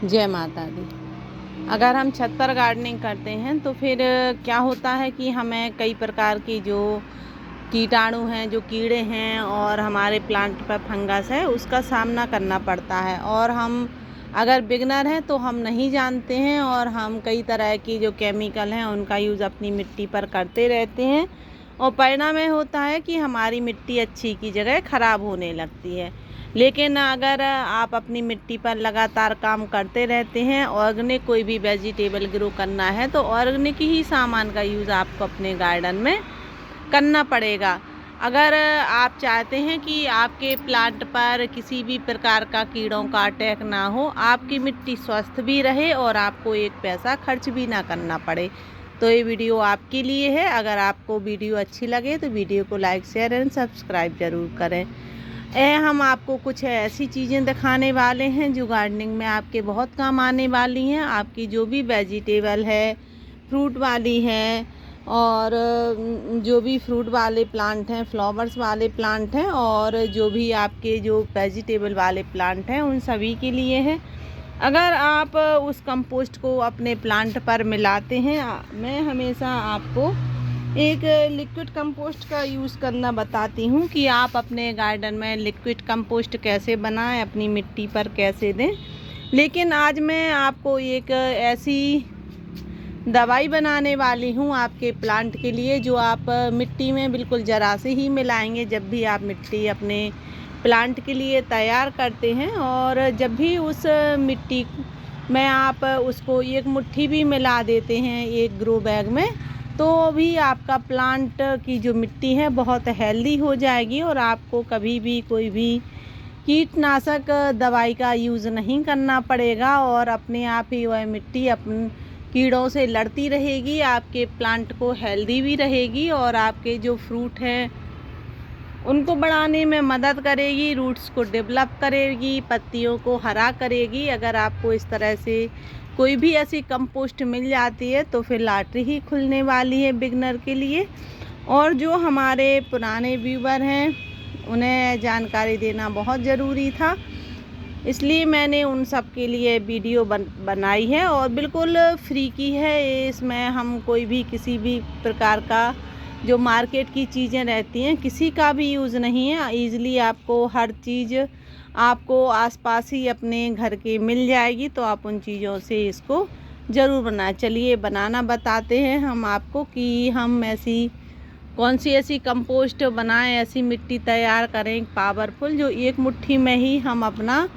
जय माता दी। अगर हम छत पर गार्डनिंग करते हैं तो फिर क्या होता है कि हमें कई प्रकार की जो कीटाणु हैं, जो कीड़े हैं और हमारे प्लांट पर फंगस है, उसका सामना करना पड़ता है। और हम अगर बिगनर हैं तो हम नहीं जानते हैं और हम कई तरह की जो केमिकल हैं उनका यूज़ अपनी मिट्टी पर करते रहते हैं और परिणाम यह होता है कि हमारी मिट्टी अच्छी की जगह ख़राब होने लगती है। लेकिन अगर आप अपनी मिट्टी पर लगातार काम करते रहते हैं, ऑर्गेनिक कोई भी वेजिटेबल ग्रो करना है तो ऑर्गेनिक ही सामान का यूज़ आपको अपने गार्डन में करना पड़ेगा। अगर आप चाहते हैं कि आपके प्लांट पर किसी भी प्रकार का कीड़ों का अटैक ना हो, आपकी मिट्टी स्वस्थ भी रहे और आपको एक पैसा खर्च भी ना करना पड़े, तो ये वीडियो आपके लिए है। अगर आपको वीडियो अच्छी लगे तो वीडियो को लाइक, शेयर एंड सब्सक्राइब ज़रूर करें। हम आपको कुछ ऐसी चीज़ें दिखाने वाले हैं जो गार्डनिंग में आपके बहुत काम आने वाली हैं। आपकी जो भी वेजिटेबल है, फ्रूट वाली है और जो भी फ्रूट वाले प्लांट हैं, फ्लावर्स वाले प्लांट हैं और जो भी आपके जो वेजिटेबल वाले प्लांट हैं, उन सभी के लिए है। अगर आप उस कंपोस्ट को अपने प्लांट पर मिलाते हैं, मैं हमेशा आपको एक लिक्विड कंपोस्ट का यूज़ करना बताती हूँ कि आप अपने गार्डन में लिक्विड कंपोस्ट कैसे बनाएं, अपनी मिट्टी पर कैसे दें। लेकिन आज मैं आपको एक ऐसी दवाई बनाने वाली हूँ आपके प्लांट के लिए, जो आप मिट्टी में बिल्कुल ज़रा से ही मिलाएंगे जब भी आप मिट्टी अपने प्लांट के लिए तैयार करते हैं। और जब भी उस मिट्टी में आप उसको एक मुट्ठी भी मिला देते हैं एक ग्रो बैग में, तो भी आपका प्लांट की जो मिट्टी है बहुत हेल्दी हो जाएगी और आपको कभी भी कोई भी कीटनाशक दवाई का यूज़ नहीं करना पड़ेगा और अपने आप ही वह मिट्टी अपने कीड़ों से लड़ती रहेगी, आपके प्लांट को हेल्दी भी रहेगी और आपके जो फ्रूट हैं उनको बढ़ाने में मदद करेगी, रूट्स को डेवलप करेगी, पत्तियों को हरा करेगी। अगर आपको इस तरह से कोई भी ऐसी कंपोस्ट मिल जाती है तो फिर लॉटरी ही खुलने वाली है बिगनर के लिए। और जो हमारे पुराने व्यूवर हैं उन्हें जानकारी देना बहुत ज़रूरी था, इसलिए मैंने उन सब के लिए वीडियो बनाई है और बिल्कुल फ्री की है। इसमें हम कोई भी किसी भी प्रकार का जो मार्केट की चीज़ें रहती हैं किसी का भी यूज़ नहीं है। ईज़िली आपको हर चीज़ आपको आसपास ही अपने घर के मिल जाएगी, तो आप उन चीज़ों से इसको ज़रूर बनाएं। चलिए बनाना बताते हैं हम आपको कि हम कौन सी ऐसी कंपोस्ट बनाएं, ऐसी मिट्टी तैयार करें पावरफुल, जो एक मुट्ठी में ही हम अपना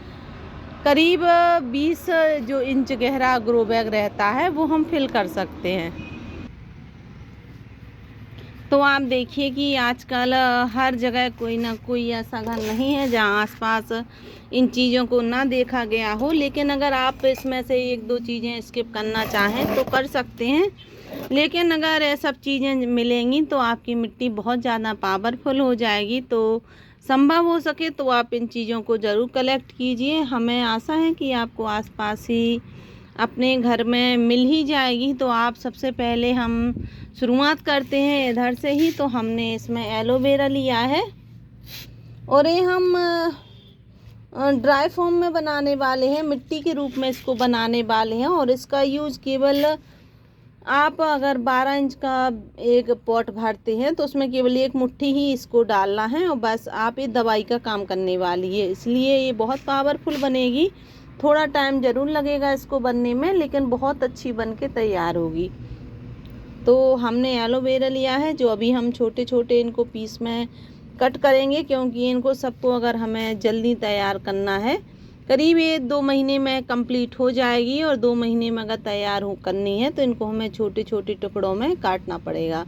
करीब 20 जो इंच गहरा ग्रो बैग रहता है वो हम फिल कर सकते हैं। तो आप देखिए कि आजकल हर जगह कोई ना कोई ऐसा घर नहीं है जहाँ आसपास इन चीज़ों को ना देखा गया हो। लेकिन अगर आप इसमें से एक दो चीज़ें स्किप करना चाहें तो कर सकते हैं, लेकिन अगर ये सब चीज़ें मिलेंगी तो आपकी मिट्टी बहुत ज़्यादा पावरफुल हो जाएगी। तो संभव हो सके तो आप इन चीज़ों को ज़रूर कलेक्ट कीजिए। हमें आशा है कि आपको आसपास ही अपने घर में मिल ही जाएगी। तो आप सबसे पहले हम शुरुआत करते हैं इधर से ही। तो हमने इसमें एलोवेरा लिया है और ये हम ड्राई फॉर्म में बनाने वाले हैं, मिट्टी के रूप में इसको बनाने वाले हैं। और इसका यूज़ केवल आप अगर 12 इंच का एक पॉट भरते हैं तो उसमें केवल एक मुट्ठी ही इसको डालना है और बस आप ये दवाई का काम करने वाली है, इसलिए ये बहुत पावरफुल बनेगी। थोड़ा टाइम ज़रूर लगेगा इसको बनने में, लेकिन बहुत अच्छी बन के तैयार होगी। तो हमने एलोवेरा लिया है जो अभी हम छोटे छोटे इनको पीस में कट करेंगे, क्योंकि इनको सबको अगर हमें जल्दी तैयार करना है, करीब ये 2 महीने में कंप्लीट हो जाएगी और 2 महीने में अगर तैयार करनी है तो इनको हमें छोटे छोटे टुकड़ों में काटना पड़ेगा।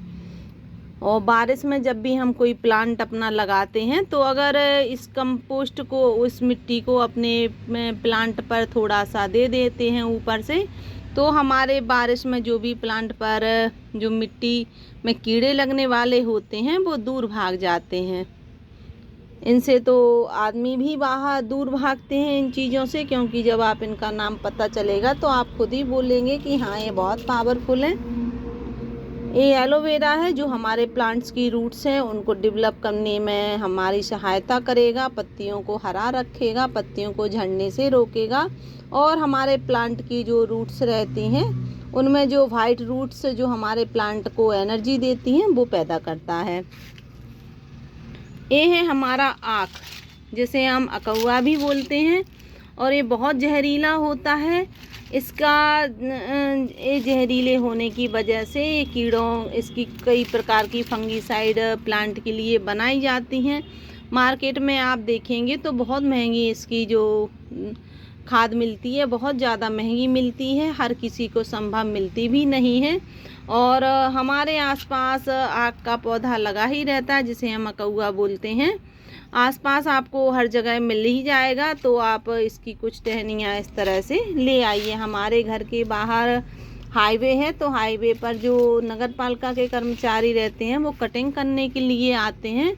और बारिश में जब भी हम कोई प्लांट अपना लगाते हैं तो अगर इस कंपोस्ट को, उस मिट्टी को अपने प्लांट पर थोड़ा सा दे देते हैं ऊपर से, तो हमारे बारिश में जो भी प्लांट पर जो मिट्टी में कीड़े लगने वाले होते हैं वो दूर भाग जाते हैं। इनसे तो आदमी भी बाहर दूर भागते हैं इन चीज़ों से, क्योंकि जब आप इनका नाम पता चलेगा तो आप खुद ही बोलेंगे कि हाँ ये बहुत पावरफुल है। ये एलोवेरा है जो हमारे प्लांट्स की रूट्स हैं उनको डेवलप करने में हमारी सहायता करेगा, पत्तियों को हरा रखेगा, पत्तियों को झड़ने से रोकेगा और हमारे प्लांट की जो रूट्स रहती हैं उनमें जो वाइट रूट्स जो हमारे प्लांट को एनर्जी देती हैं वो पैदा करता है। ये है हमारा आक, जिसे हम अकौआ भी बोलते हैं और ये बहुत जहरीला होता है। इसका ये जहरीले होने की वजह से ये कीड़ों इसकी कई प्रकार की फंगीसाइड प्लांट के लिए बनाई जाती हैं। मार्केट में आप देखेंगे तो बहुत महंगी इसकी जो खाद मिलती है, बहुत ज़्यादा महंगी मिलती है, हर किसी को संभव मिलती भी नहीं है। और हमारे आसपास आक का पौधा लगा ही रहता है जिसे हम अकौआ बोलते हैं। आसपास आपको हर जगह मिल ही जाएगा, तो आप इसकी कुछ टहनियाँ इस तरह से ले आइए। हमारे घर के बाहर हाईवे है, तो हाईवे पर जो नगर पालिका के कर्मचारी रहते हैं वो कटिंग करने के लिए आते हैं,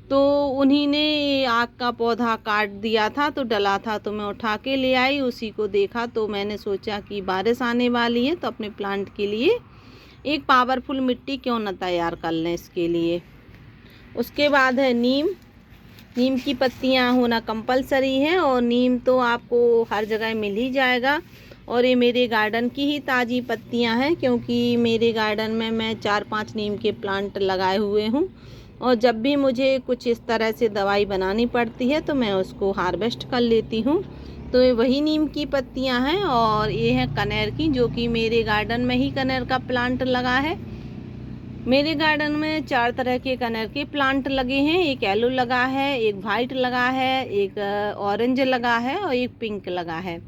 तो उन्हीं ने आक का पौधा काट दिया था तो डला था, तो मैं उठा के ले आई। उसी को देखा तो मैंने सोचा कि बारिश आने वाली है तो अपने प्लांट के लिए एक पावरफुल मिट्टी क्यों ना तैयार कर लें इसके लिए। उसके बाद है नीम। नीम की पत्तियां होना कंपलसरी है और नीम तो आपको हर जगह मिल ही जाएगा। और ये मेरे गार्डन की ही ताज़ी पत्तियां हैं, क्योंकि मेरे गार्डन में मैं 4-5 नीम के प्लांट लगाए हुए हूँ और जब भी मुझे कुछ इस तरह से दवाई बनानी पड़ती है तो मैं उसको हार्वेस्ट कर लेती हूँ। तो ये वही नीम की पत्तियां हैं। और ये है कनेर की, जो कि मेरे गार्डन में ही कनेर का प्लांट लगा है। मेरे गार्डन में 4 तरह के कनेर के प्लांट लगे हैं। एक येलो लगा है, एक वाइट लगा है, एक ऑरेंज लगा है और एक पिंक लगा है।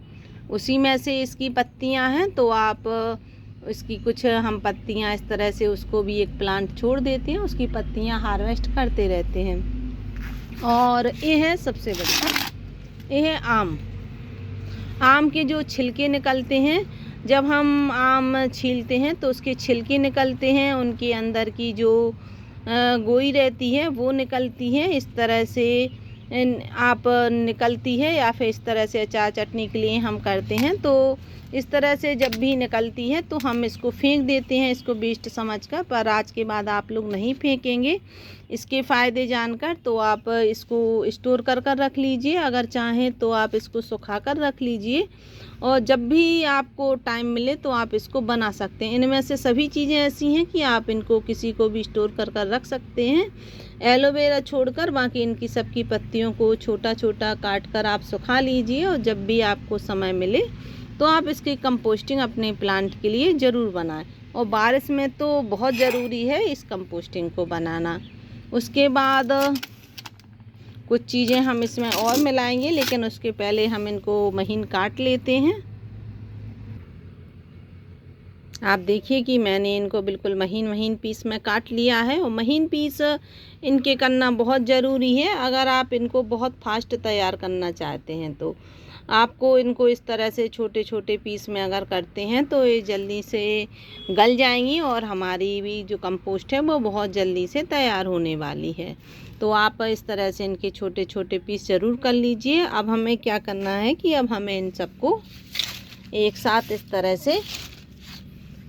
उसी में से इसकी पत्तियां हैं, तो आप इसकी कुछ हम पत्तियां इस तरह से उसको भी एक प्लांट छोड़ देते हैं, उसकी पत्तियां हार्वेस्ट करते रहते हैं। और ये है सबसे बड़ी, ये है आम। आम के जो छिलके निकलते हैं, जब हम आम छीलते हैं तो उसके छिलके निकलते हैं, उनके अंदर की जो गोई रहती है वो निकलती है, इस तरह से आप निकलती है, या फिर इस तरह से अचार चटनी के लिए हम करते हैं। तो इस तरह से जब भी निकलती है तो हम इसको फेंक देते हैं, इसको वेस्ट समझकर। पर आज के बाद आप लोग नहीं फेंकेंगे, इसके फ़ायदे जानकर। तो आप इसको स्टोर कर रख लीजिए, अगर चाहें तो आप इसको सुखा कर रख लीजिए और जब भी आपको टाइम मिले तो आप इसको बना सकते हैं। इनमें से सभी चीज़ें ऐसी हैं कि आप इनको किसी को भी स्टोर कर रख सकते हैं। एलोवेरा छोड़कर बाकी इनकी सबकी पत्तियों को छोटा छोटा काट कर आप सुखा लीजिए और जब भी आपको समय मिले तो आप इसकी कंपोस्टिंग अपने प्लांट के लिए ज़रूर बनाएं। और बारिश में तो बहुत ज़रूरी है इस कंपोस्टिंग को बनाना। उसके बाद कुछ चीज़ें हम इसमें और मिलाएंगे, लेकिन उसके पहले हम इनको महीन काट लेते हैं। आप देखिए कि मैंने इनको बिल्कुल महीन महीन पीस में काट लिया है और महीन पीस इनके करना बहुत ज़रूरी है। अगर आप इनको बहुत फास्ट तैयार करना चाहते हैं तो आपको इनको इस तरह से छोटे छोटे पीस में अगर करते हैं तो ये जल्दी से गल जाएंगी और हमारी भी जो कंपोस्ट है वो बहुत जल्दी से तैयार होने वाली है। तो आप इस तरह से इनके छोटे छोटे पीस ज़रूर कर लीजिए। अब हमें क्या करना है कि अब हमें इन सबको एक साथ इस तरह से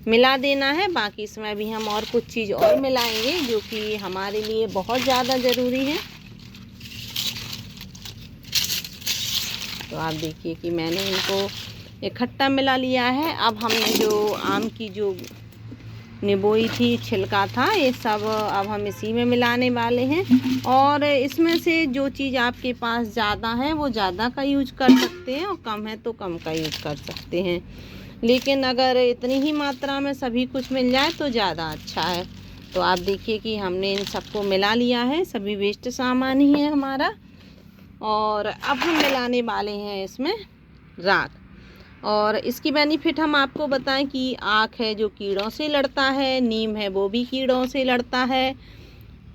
मिला देना है। बाकी इसमें भी हम और कुछ चीज़ और मिलाएंगे जो कि हमारे लिए बहुत ज़्यादा ज़रूरी है। तो आप देखिए कि मैंने इनको इकट्ठा मिला लिया है। अब हमने जो आम की जो निबोई थी, छिलका था, ये सब अब हम इसी में मिलाने वाले हैं। और इसमें से जो चीज़ आपके पास ज़्यादा है वो ज़्यादा का यूज कर सकते हैं और कम है तो कम का यूज कर सकते हैं। लेकिन अगर इतनी ही मात्रा में सभी कुछ मिल जाए तो ज़्यादा अच्छा है। तो आप देखिए कि हमने इन सबको मिला लिया है, सभी वेस्ट सामान ही है हमारा। और अब हम मिलाने वाले हैं इसमें राख। और इसकी बेनिफिट हम आपको बताएं कि आक है जो कीड़ों से लड़ता है, नीम है वो भी कीड़ों से लड़ता है,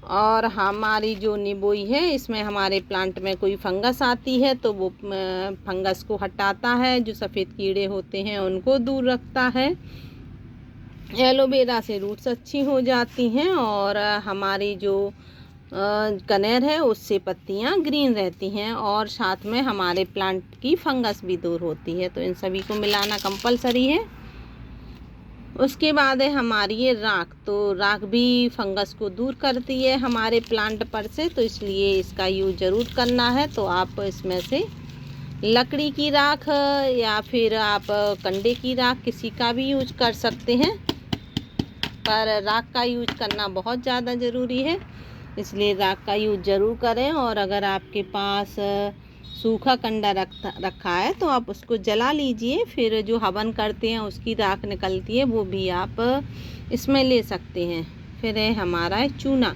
और हमारी जो निबोई है इसमें हमारे प्लांट में कोई फंगस आती है तो वो फंगस को हटाता है, जो सफ़ेद कीड़े होते हैं उनको दूर रखता है। एलोवेरा से रूट्स अच्छी हो जाती हैं और हमारी जो कनेर है उससे पत्तियां ग्रीन रहती हैं और साथ में हमारे प्लांट की फंगस भी दूर होती है। तो इन सभी को मिलाना कंपलसरी है। उसके बाद है हमारी ये राख। तो राख भी फंगस को दूर करती है हमारे प्लांट पर से, तो इसलिए इसका यूज़ ज़रूर करना है। तो आप इसमें से लकड़ी की राख या फिर आप कंडे की राख किसी का भी यूज कर सकते हैं, पर राख का यूज करना बहुत ज़्यादा ज़रूरी है, इसलिए राख का यूज ज़रूर करें। और अगर आपके पास सूखा कंडा रखा है तो आप उसको जला लीजिए, फिर जो हवन करते हैं उसकी राख निकलती है वो भी आप इसमें ले सकते हैं। फिर है हमारा चूना।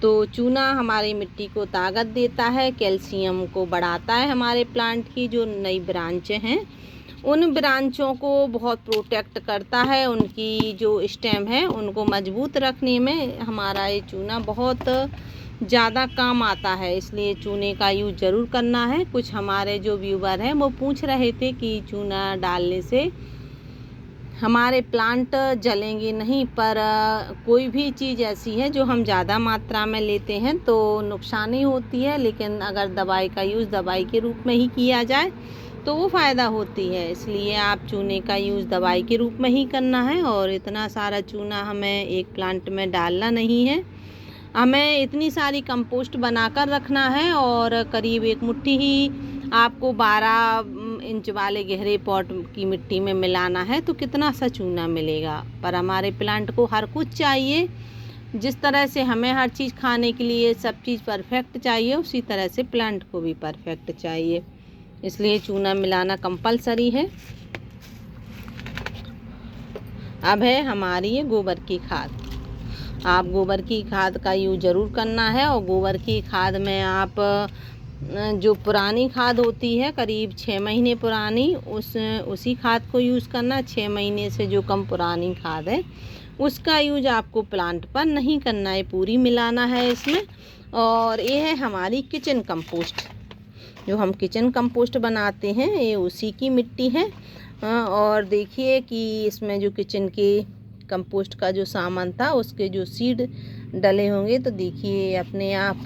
तो चूना हमारी मिट्टी को ताकत देता है, कैल्शियम को बढ़ाता है, हमारे प्लांट की जो नई ब्रांचें हैं उन ब्रांचों को बहुत प्रोटेक्ट करता है, उनकी जो स्टेम है उनको मजबूत रखने में हमारा ये चूना बहुत ज़्यादा काम आता है, इसलिए चूने का यूज़ ज़रूर करना है। कुछ हमारे जो व्यूवर हैं वो पूछ रहे थे कि चूना डालने से हमारे प्लांट जलेंगे नहीं, पर कोई भी चीज़ ऐसी है जो हम ज़्यादा मात्रा में लेते हैं तो नुकसान ही होती है, लेकिन अगर दवाई का यूज़ दवाई के रूप में ही किया जाए तो वो फ़ायदा होती है। इसलिए आप चूने का यूज़ दवाई के रूप में ही करना है, और इतना सारा चूना हमें एक प्लांट में डालना नहीं है। हमें इतनी सारी कंपोस्ट बनाकर रखना है, और करीब एक मुट्ठी ही आपको 12 इंच वाले गहरे पॉट की मिट्टी में मिलाना है, तो कितना सा चूना मिलेगा। पर हमारे प्लांट को हर कुछ चाहिए, जिस तरह से हमें हर चीज़ खाने के लिए सब चीज़ परफेक्ट चाहिए, उसी तरह से प्लांट को भी परफेक्ट चाहिए, इसलिए चूना मिलाना कंपलसरी है। अब है हमारी ये गोबर की खाद। आप गोबर की खाद का यूज़ ज़रूर करना है, और गोबर की खाद में आप जो पुरानी खाद होती है करीब 6 महीने पुरानी, उसी खाद को यूज़ करना। 6 महीने से जो कम पुरानी खाद है उसका यूज़ आपको प्लांट पर नहीं करना है, पूरी मिलाना है इसमें। और ये है हमारी किचन कंपोस्ट, जो हम किचन कंपोस्ट बनाते हैं ये उसी की मिट्टी है। और देखिए कि इसमें जो किचन के कंपोस्ट का जो सामान था उसके जो सीड डले होंगे, तो देखिए अपने आप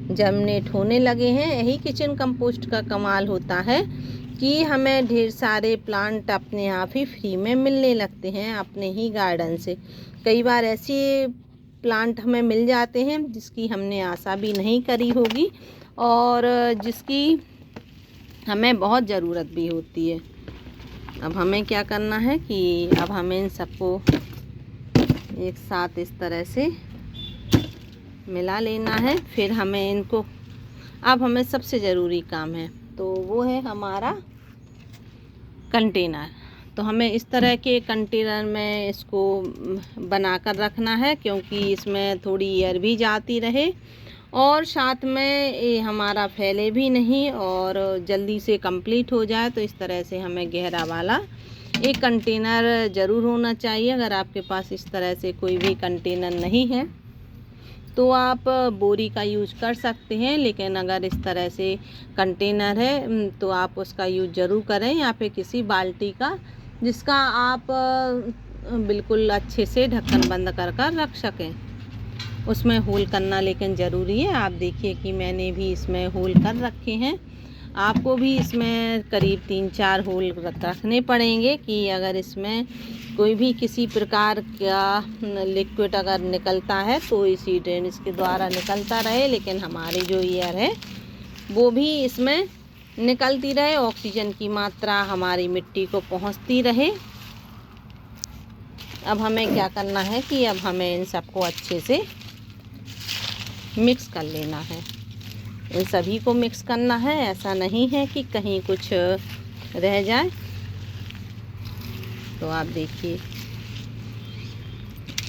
जर्मिनेट होने लगे हैं। यही किचन कंपोस्ट का कमाल होता है कि हमें ढेर सारे प्लांट अपने आप ही फ्री में मिलने लगते हैं अपने ही गार्डन से। कई बार ऐसे प्लांट हमें मिल जाते हैं जिसकी हमने आशा भी नहीं करी होगी, और जिसकी हमें बहुत ज़रूरत भी होती है। अब हमें क्या करना है कि अब हमें इन सबको एक साथ इस तरह से मिला लेना है। फिर हमें इनको, अब हमें सबसे ज़रूरी काम है तो वो है हमारा कंटेनर। तो हमें इस तरह के कंटेनर में इसको बनाकर रखना है, क्योंकि इसमें थोड़ी एयर भी जाती रहे और साथ में ये हमारा फैले भी नहीं और जल्दी से कंप्लीट हो जाए। तो इस तरह से हमें गहरा वाला एक कंटेनर ज़रूर होना चाहिए। अगर आपके पास इस तरह से कोई भी कंटेनर नहीं है तो आप बोरी का यूज कर सकते हैं, लेकिन अगर इस तरह से कंटेनर है तो आप उसका यूज ज़रूर करें, या फिर किसी बाल्टी का जिसका आप बिल्कुल अच्छे से ढक्कन बंद कर कर रख सकें। उसमें होल करना लेकिन ज़रूरी है। आप देखिए कि मैंने भी इसमें होल कर रखे हैं, आपको भी इसमें करीब 3-4 होल रखने पड़ेंगे कि अगर इसमें कोई भी किसी प्रकार का लिक्विड अगर निकलता है तो इसी ड्रेनेज के द्वारा निकलता रहे, लेकिन हमारी जो एयर है वो भी इसमें निकलती रहे, ऑक्सीजन की मात्रा हमारी मिट्टी को पहुंचती रहे। अब हमें क्या करना है कि अब हमें इन सबको अच्छे से मिक्स कर लेना है, इन सभी को मिक्स करना है। ऐसा नहीं है कि कहीं कुछ रह जाए। तो आप देखिए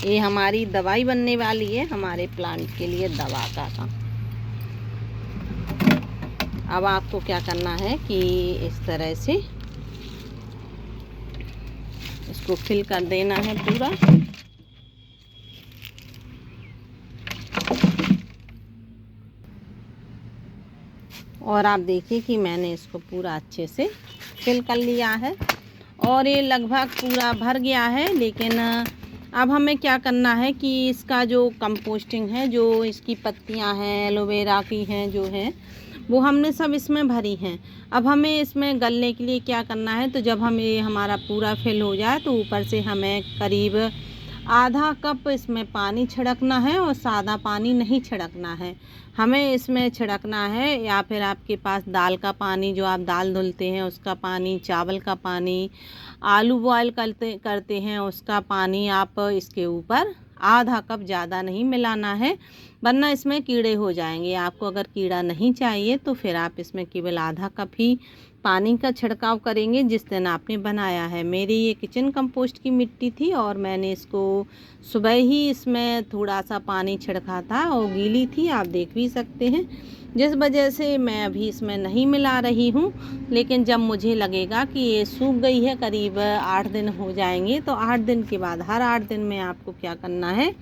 ये हमारी दवाई बनने वाली है, हमारे प्लांट के लिए दवा का काम। अब आपको क्या करना है कि इस तरह से इसको फिल कर देना है पूरा। और आप देखिए कि मैंने इसको पूरा अच्छे से फिल कर लिया है और ये लगभग पूरा भर गया है। लेकिन अब हमें क्या करना है कि इसका जो कंपोस्टिंग है, जो इसकी पत्तियां हैं एलोवेरा की हैं जो हैं, वो हमने सब इसमें भरी हैं। अब हमें इसमें गलने के लिए क्या करना है, तो जब हमें हमारा पूरा फिल हो जाए तो ऊपर से हमें करीब आधा कप इसमें पानी छिड़कना है, और सादा पानी नहीं छिड़कना है। हमें इसमें छिड़कना है या फिर आपके पास दाल का पानी, जो आप दाल धुलते हैं उसका पानी, चावल का पानी, आलू बॉयल करते हैं उसका पानी, आप इसके ऊपर आधा कप, ज़्यादा नहीं मिलाना है वरना इसमें कीड़े हो जाएंगे। आपको अगर कीड़ा नहीं चाहिए तो फिर आप इसमें केवल आधा कप ही पानी का छिड़काव करेंगे जिस दिन आपने बनाया है। मेरी ये किचन कंपोस्ट की मिट्टी थी और मैंने इसको सुबह ही इसमें थोड़ा सा पानी छिड़का था और गीली थी, आप देख भी सकते हैं, जिस वजह से मैं अभी इसमें नहीं मिला रही हूँ। लेकिन जब मुझे लगेगा कि ये सूख गई है, करीब 8 दिन हो जाएंगे, तो 8 दिन के बाद हर 8 दिन में आपको क्या करना है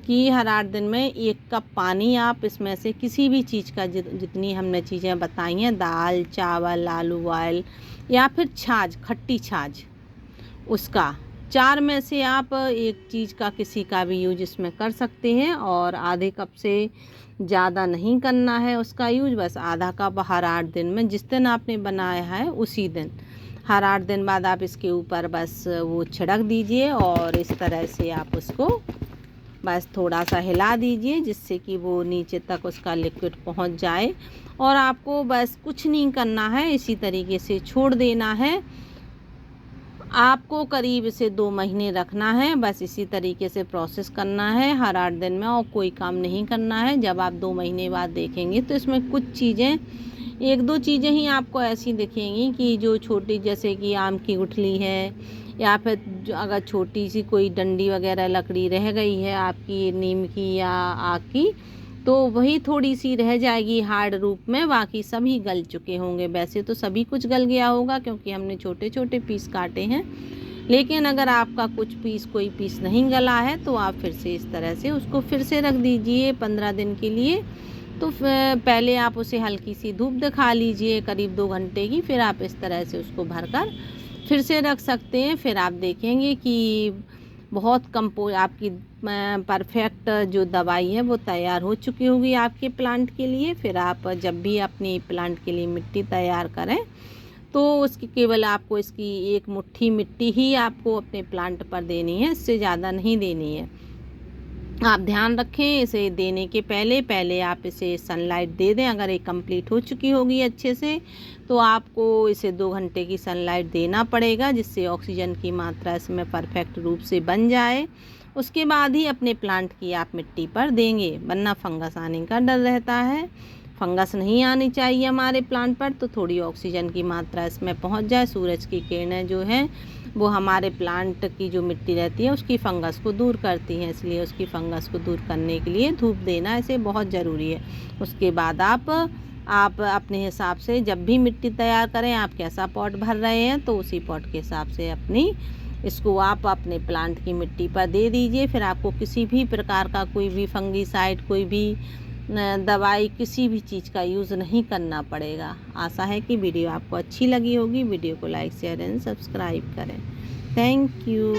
कि हर 8 दिन में 1 कप पानी आप इसमें से किसी भी चीज़ का, जितनी हमने चीज़ें बताई हैं, दाल, चावल, आलू बॉयल या फिर छाछ, खट्टी छाछ, उसका 4 में से आप एक चीज़ का किसी का भी यूज इसमें कर सकते हैं। और आधे कप से ज़्यादा नहीं करना है उसका यूज, बस आधा कप हर 8 दिन में, जिस दिन आपने बनाया है उसी दिन, हर 8 दिन बाद आप इसके ऊपर बस वो छिड़क दीजिए और इस तरह से आप उसको बस थोड़ा सा हिला दीजिए जिससे कि वो नीचे तक उसका लिक्विड पहुंच जाए। और आपको बस कुछ नहीं करना है, इसी तरीके से छोड़ देना है। आपको करीब इसे 2 महीने रखना है, बस इसी तरीके से प्रोसेस करना है हर 8 दिन में, और कोई काम नहीं करना है। जब आप 2 महीने बाद देखेंगे तो इसमें कुछ चीज़ें, 1-2 चीज़ें ही आपको ऐसी दिखेंगी कि जो छोटी, जैसे कि आम की गुठली है या फिर अगर छोटी सी कोई डंडी वगैरह लकड़ी रह गई है आपकी नीम की या आक की, तो वही थोड़ी सी रह जाएगी हार्ड रूप में, बाकी सभी गल चुके होंगे। वैसे तो सभी कुछ गल गया होगा क्योंकि हमने छोटे छोटे पीस काटे हैं, लेकिन अगर आपका कोई पीस नहीं गला है तो आप फिर से इस तरह से उसको फिर से रख दीजिए 15 दिन के लिए। तो पहले आप उसे हल्की सी धूप दिखा लीजिए करीब 2 घंटे की, फिर आप इस तरह से उसको भरकर फिर से रख सकते हैं। फिर आप देखेंगे कि बहुत आपकी परफेक्ट जो दवाई है वो तैयार हो चुकी होगी आपके प्लांट के लिए। फिर आप जब भी अपनी प्लांट के लिए मिट्टी तैयार करें तो उसकी केवल आपको इसकी 1 मुट्ठी मिट्टी ही आपको अपने प्लांट पर देनी है, इससे ज़्यादा नहीं देनी है। आप ध्यान रखें, इसे देने के पहले आप इसे सनलाइट दे दें। अगर ये कंप्लीट हो चुकी होगी अच्छे से तो आपको इसे 2 घंटे की सनलाइट देना पड़ेगा जिससे ऑक्सीजन की मात्रा इसमें परफेक्ट रूप से बन जाए। उसके बाद ही अपने प्लांट की आप मिट्टी पर देंगे, वरना फंगस आने का डर रहता है। फंगस नहीं आनी चाहिए हमारे प्लांट पर, तो थोड़ी ऑक्सीजन की मात्रा इसमें पहुंच जाए। सूरज की किरणें जो हैं वो हमारे प्लांट की जो मिट्टी रहती है उसकी फंगस को दूर करती हैं, इसलिए उसकी फंगस को दूर करने के लिए धूप देना इसे बहुत ज़रूरी है। उसके बाद आप अपने हिसाब से जब भी मिट्टी तैयार करें, आप कैसा पॉट भर रहे हैं तो उसी पॉट के हिसाब से इसको आप अपने प्लांट की मिट्टी पर दे दीजिए। फिर आपको किसी भी प्रकार का कोई भी फंगीसाइड, कोई भी दवाई, किसी भी चीज़ का यूज़ नहीं करना पड़ेगा। आशा है कि वीडियो आपको अच्छी लगी होगी। वीडियो को लाइक, शेयर एंड सब्सक्राइब करें। Thank you.